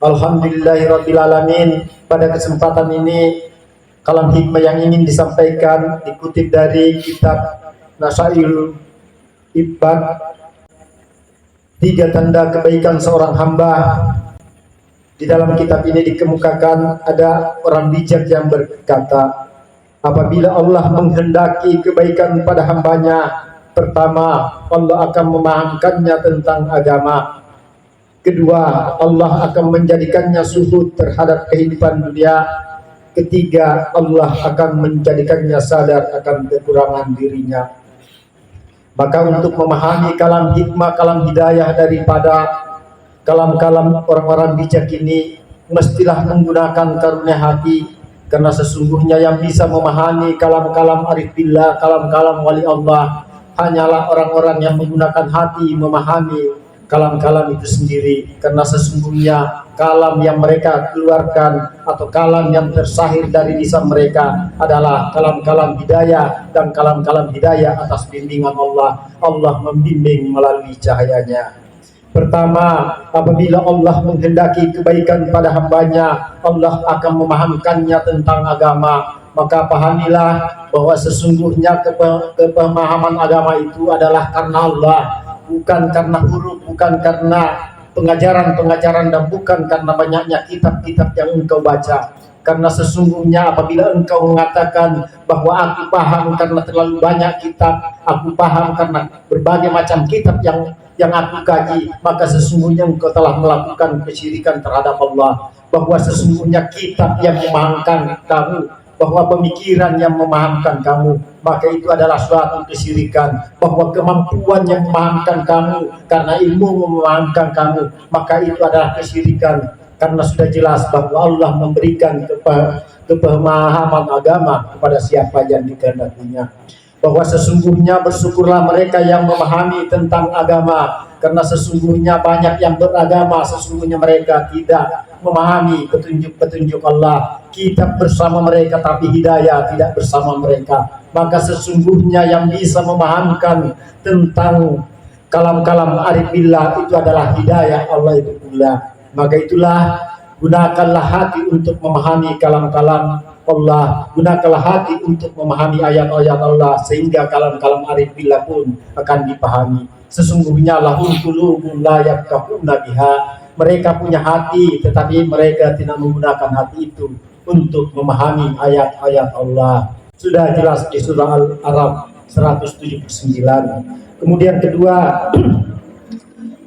Alhamdulillahirabbil alamin. Pada kesempatan ini kalam hikmah yang ingin disampaikan dikutip dari kitab Nasail Ibad, 3 tanda kebaikan seorang hamba. Di dalam kitab ini dikemukakan ada orang bijak yang berkata, apabila Allah menghendaki kebaikan pada hambanya, pertama, Allah akan memahamkannya tentang agama. Kedua, Allah akan menjadikannya suhud terhadap kehidupan dunia. Ketiga, Allah akan menjadikannya sadar akan kekurangan dirinya. Maka untuk memahami kalam hikmah, kalam hidayah daripada kalam-kalam orang-orang bijak ini, mestilah menggunakan karunia hati. Karena sesungguhnya yang bisa memahami kalam-kalam arif billah, kalam-kalam wali Allah, hanyalah orang-orang yang menggunakan hati memahami kalam-kalam itu sendiri. Karena sesungguhnya kalam yang mereka keluarkan atau kalam yang tersahir dari lisan mereka adalah kalam-kalam hidayah, dan kalam-kalam hidayah atas bimbingan Allah. Allah membimbing melalui cahayanya. Pertama, apabila Allah menghendaki kebaikan pada hambanya, Allah akan memahamkannya tentang agama. Maka pahamilah bahwa sesungguhnya kepemahaman agama itu adalah karena Allah, bukan karena huruf, bukan karena pengajaran-pengajaran, dan bukan karena banyaknya kitab-kitab yang engkau baca. Karena sesungguhnya apabila engkau mengatakan bahwa aku paham karena terlalu banyak kitab, aku paham karena berbagai macam kitab yang aku kaji, maka sesungguhnya engkau telah melakukan kesyirikan terhadap Allah. Bahwa sesungguhnya kitab yang memahamkan kamu, bahwa pemikiran yang memahamkan kamu, maka itu adalah suatu kesyirikan. Bahwa kemampuan yang memahamkan kamu karena ilmu memahamkan kamu, maka itu adalah kesyirikan. Karena sudah jelas bahwa Allah memberikan kepemahaman agama kepada siapa yang dikehendakinya. Bahwa sesungguhnya bersyukurlah mereka yang memahami tentang agama, karena sesungguhnya banyak yang beragama, sesungguhnya mereka tidak memahami petunjuk-petunjuk Allah. Kitab bersama mereka tapi hidayah tidak bersama mereka. Maka sesungguhnya yang bisa memahamkan tentang kalam-kalam arif billah itu adalah hidayah Allah itu pula. Maka itulah, gunakanlah hati untuk memahami kalam-kalam Allah, gunakanlah hati untuk memahami ayat-ayat Allah, sehingga kalam-kalam arif billah pun akan dipahami. Sesungguhnya lahum qulubun la yafqahuna biha, mereka punya hati tetapi mereka tidak menggunakan hati itu untuk memahami ayat-ayat Allah. Sudah jelas di surah Al-A'raf 179. Kemudian kedua,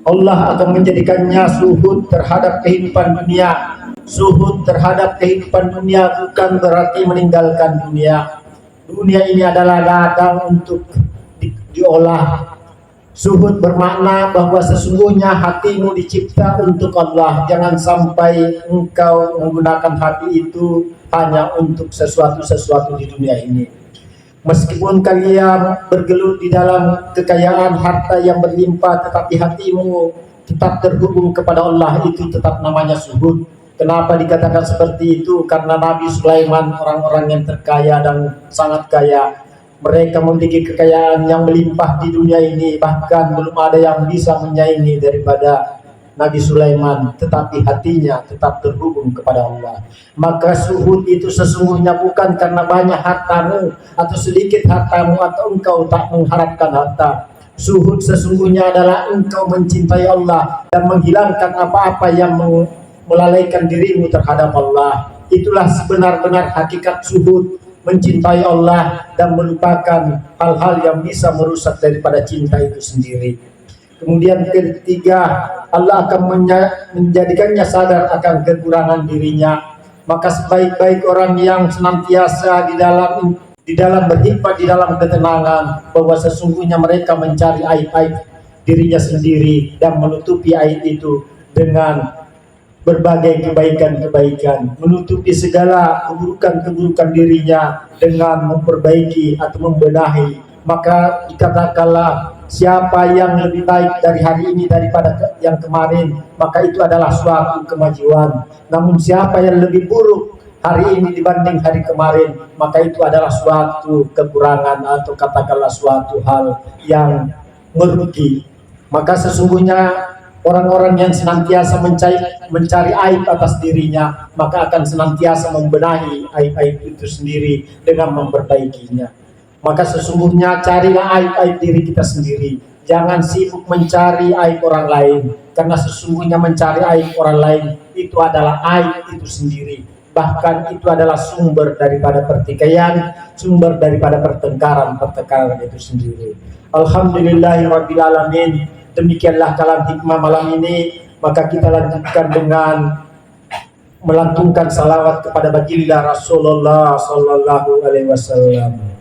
Allah akan menjadikannya suhud terhadap kehidupan dunia. Suhud terhadap kehidupan dunia bukan berarti meninggalkan dunia. Dunia ini adalah ladang untuk diolah. Suhud bermakna bahwa sesungguhnya hatimu dicipta untuk Allah. Jangan sampai engkau menggunakan hati itu hanya untuk sesuatu-sesuatu di dunia ini. Meskipun kalian bergelut di dalam kekayaan harta yang berlimpah, tetapi hatimu tetap terhubung kepada Allah, itu tetap namanya suhud. Kenapa dikatakan seperti itu? Karena Nabi Sulaiman, orang-orang yang terkaya dan sangat kaya, mereka memiliki kekayaan yang melimpah di dunia ini, bahkan belum ada yang bisa menyaingi daripada Nabi Sulaiman, tetapi hatinya tetap terhubung kepada Allah. Maka suhud itu sesungguhnya bukan karena banyak hartamu atau sedikit hartamu atau engkau tak mengharapkan harta. Suhud sesungguhnya adalah engkau mencintai Allah dan menghilangkan apa-apa yang melalaikan dirimu terhadap Allah. Itulah sebenar-benar hakikat suhud, mencintai Allah dan melupakan hal-hal yang bisa merusak daripada cinta itu sendiri. Kemudian ketiga, Allah akan menjadikannya sadar akan kekurangan dirinya. Maka sebaik-baik orang yang senantiasa di dalam berhikmat, di dalam ketenangan, bahwa sesungguhnya mereka mencari aib-aib dirinya sendiri dan menutupi aib itu dengan berbagai kebaikan-kebaikan, menutupi segala keburukan-keburukan dirinya dengan memperbaiki atau membenahi. Maka dikatakanlah, siapa yang lebih baik dari hari ini daripada yang kemarin, maka itu adalah suatu kemajuan. Namun siapa yang lebih buruk hari ini dibanding hari kemarin, maka itu adalah suatu kekurangan atau katakanlah suatu hal yang merugi. Maka sesungguhnya Orang-orang yang senantiasa mencari aib atas dirinya, maka akan senantiasa membenahi aib-aib itu sendiri dengan memperbaikinya. Maka sesungguhnya carilah aib-aib diri kita sendiri. Jangan sibuk mencari aib orang lain, karena sesungguhnya mencari aib orang lain itu adalah aib itu sendiri. Bahkan itu adalah sumber daripada pertikaian, sumber daripada pertengkaran itu sendiri. Alhamdulillahirabbil alamin. Demikianlah kalam hikmah malam ini. Maka kita lanjutkan dengan melantunkan salawat kepada baginda Rasulullah sallallahu alaihi wasallam.